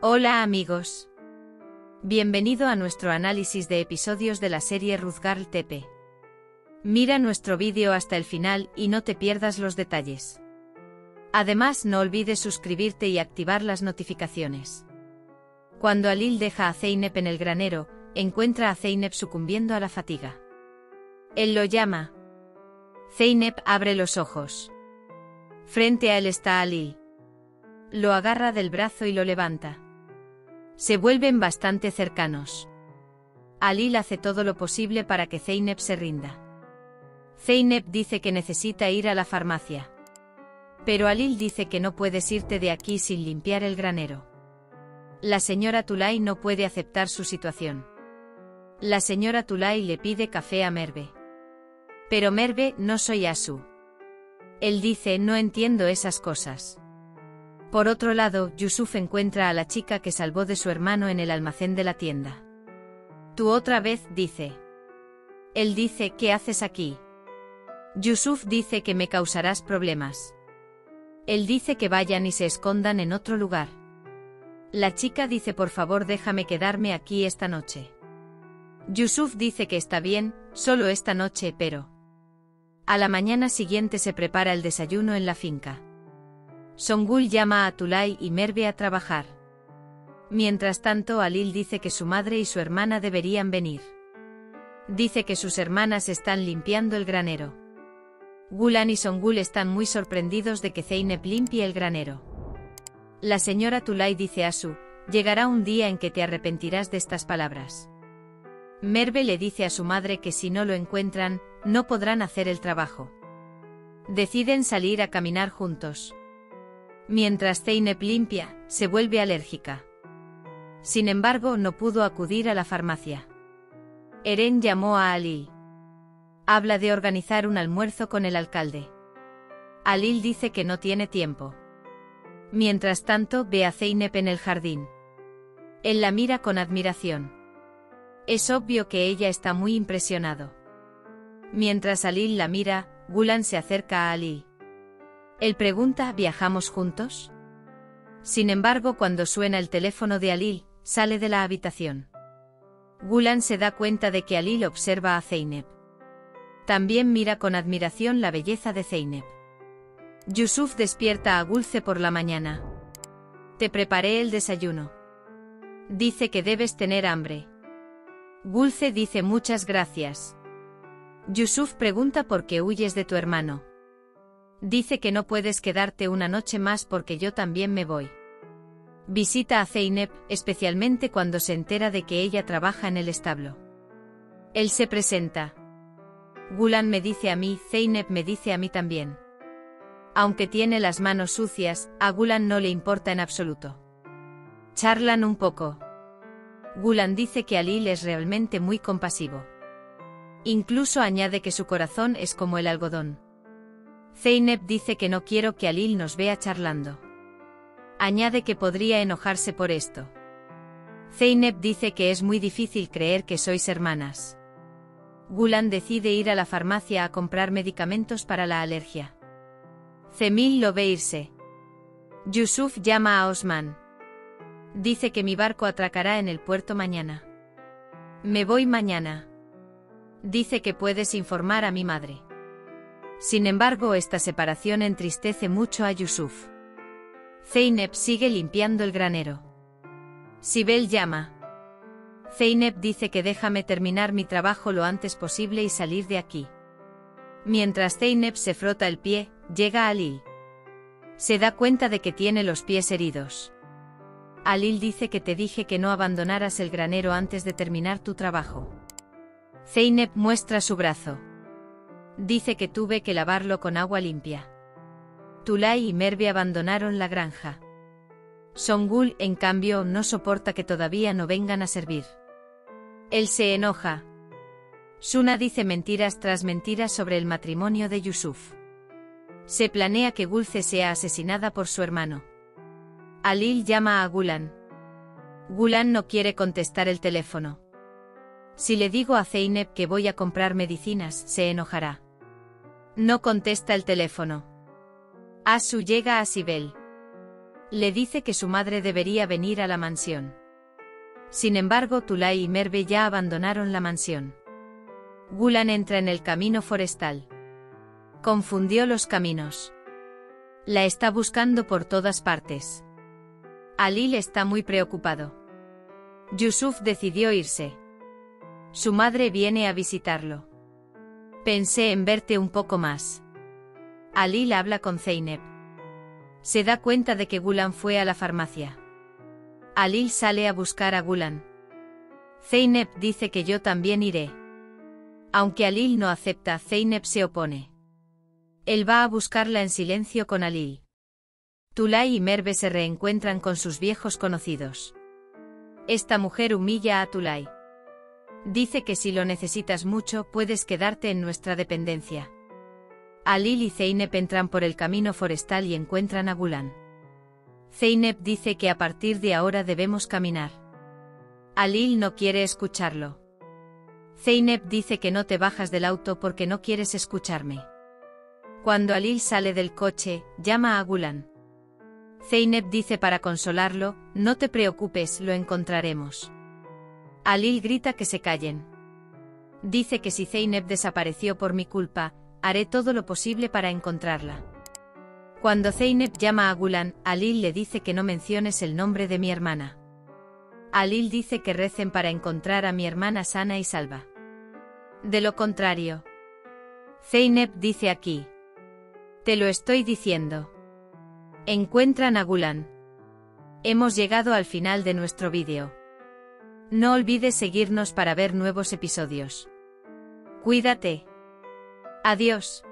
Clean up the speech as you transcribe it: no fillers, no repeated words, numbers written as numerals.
Hola amigos. Bienvenido a nuestro análisis de episodios de la serie Ruzgarl TP. Mira nuestro vídeo hasta el final y no te pierdas los detalles. Además, no olvides suscribirte y activar las notificaciones. Cuando Halil deja a Zeynep en el granero, encuentra a Zeynep sucumbiendo a la fatiga. Él lo llama. Zeynep abre los ojos. Frente a él está Halil. Lo agarra del brazo y lo levanta. Se vuelven bastante cercanos. Halil hace todo lo posible para que Zeynep se rinda. Zeynep dice que necesita ir a la farmacia. Pero Halil dice que no puedes irte de aquí sin limpiar el granero. La señora Tulay no puede aceptar su situación. La señora Tulay le pide café a Merve. Pero Merve, no soy Asu. Él dice, no entiendo esas cosas. Por otro lado, Yusuf encuentra a la chica que salvó de su hermano en el almacén de la tienda. Tú otra vez, dice. Él dice, ¿qué haces aquí? Yusuf dice que me causarás problemas. Él dice que vayan y se escondan en otro lugar. La chica dice, por favor déjame quedarme aquí esta noche. Yusuf dice que está bien, solo esta noche, pero... A la mañana siguiente se prepara el desayuno en la finca. Songul llama a Tulay y Merve a trabajar. Mientras tanto, Halil dice que su madre y su hermana deberían venir. Dice que sus hermanas están limpiando el granero. Gulan y Songul están muy sorprendidos de que Zeynep limpie el granero. La señora Tulay dice a Asu, llegará un día en que te arrepentirás de estas palabras. Merve le dice a su madre que si no lo encuentran, no podrán hacer el trabajo. Deciden salir a caminar juntos. Mientras Zeynep limpia, se vuelve alérgica. Sin embargo, no pudo acudir a la farmacia. Eren llamó a Halil. Habla de organizar un almuerzo con el alcalde. Halil dice que no tiene tiempo. Mientras tanto, ve a Zeynep en el jardín. Él la mira con admiración. Es obvio que ella está muy impresionado. Mientras Halil la mira, Gulan se acerca a Halil. Él pregunta, ¿viajamos juntos? Sin embargo, cuando suena el teléfono de Halil, sale de la habitación. Gulan se da cuenta de que Halil observa a Zeynep. También mira con admiración la belleza de Zeynep. Yusuf despierta a Gulce por la mañana. Te preparé el desayuno. Dice que debes tener hambre. Gulce dice muchas gracias. Yusuf pregunta por qué huyes de tu hermano. Dice que no puedes quedarte una noche más porque yo también me voy. Visita a Zeynep, especialmente cuando se entera de que ella trabaja en el establo. Él se presenta. Gulan me dice a mí, Zeynep me dice a mí también. Aunque tiene las manos sucias, a Gulan no le importa en absoluto. Charlan un poco. Gulan dice que Halil es realmente muy compasivo. Incluso añade que su corazón es como el algodón. Zeynep dice que no quiero que Halil nos vea charlando. Añade que podría enojarse por esto. Zeynep dice que es muy difícil creer que sois hermanas. Gulan decide ir a la farmacia a comprar medicamentos para la alergia. Cemil lo ve irse. Yusuf llama a Osman. Dice que mi barco atracará en el puerto mañana. Me voy mañana. Dice que puedes informar a mi madre. Sin embargo, esta separación entristece mucho a Yusuf. Zeynep sigue limpiando el granero. Sibel llama. Zeynep dice que déjame terminar mi trabajo lo antes posible y salir de aquí. Mientras Zeynep se frota el pie, llega Halil. Se da cuenta de que tiene los pies heridos. Halil dice que te dije que no abandonaras el granero antes de terminar tu trabajo. Zeynep muestra su brazo. Dice que tuve que lavarlo con agua limpia. Tulay y Merve abandonaron la granja. Songul, en cambio, no soporta que todavía no vengan a servir. Él se enoja. Suna dice mentiras tras mentiras sobre el matrimonio de Yusuf. Se planea que Gulce sea asesinada por su hermano. Halil llama a Gulan. Gulan no quiere contestar el teléfono. Si le digo a Zeynep que voy a comprar medicinas, se enojará. No contesta el teléfono. Asu llega a Sibel. Le dice que su madre debería venir a la mansión. Sin embargo, Tulay y Merve ya abandonaron la mansión. Gulan entra en el camino forestal. Confundió los caminos. La está buscando por todas partes. Alil está muy preocupado. Yusuf decidió irse. Su madre viene a visitarlo. Pensé en verte un poco más. Alil habla con Zeynep. Se da cuenta de que Gulan fue a la farmacia. Alil sale a buscar a Gulan. Zeynep dice que yo también iré. Aunque Alil no acepta, Zeynep se opone. Él va a buscarla en silencio con Alil. Tulay y Merve se reencuentran con sus viejos conocidos. Esta mujer humilla a Tulay. Dice que si lo necesitas mucho puedes quedarte en nuestra dependencia. Alil y Zeynep entran por el camino forestal y encuentran a Gulan. Zeynep dice que a partir de ahora debemos caminar. Alil no quiere escucharlo. Zeynep dice que no te bajas del auto porque no quieres escucharme. Cuando Alil sale del coche, llama a Gulan. Zeynep dice para consolarlo, no te preocupes, lo encontraremos. Alil grita que se callen. Dice que si Zeynep desapareció por mi culpa, haré todo lo posible para encontrarla. Cuando Zeynep llama a Gulan, Alil le dice que no menciones el nombre de mi hermana. Alil dice que recen para encontrar a mi hermana sana y salva. De lo contrario. Zeynep dice aquí. Te lo estoy diciendo. Encuentran a Gulan. Hemos llegado al final de nuestro vídeo. No olvides seguirnos para ver nuevos episodios. Cuídate. Adiós.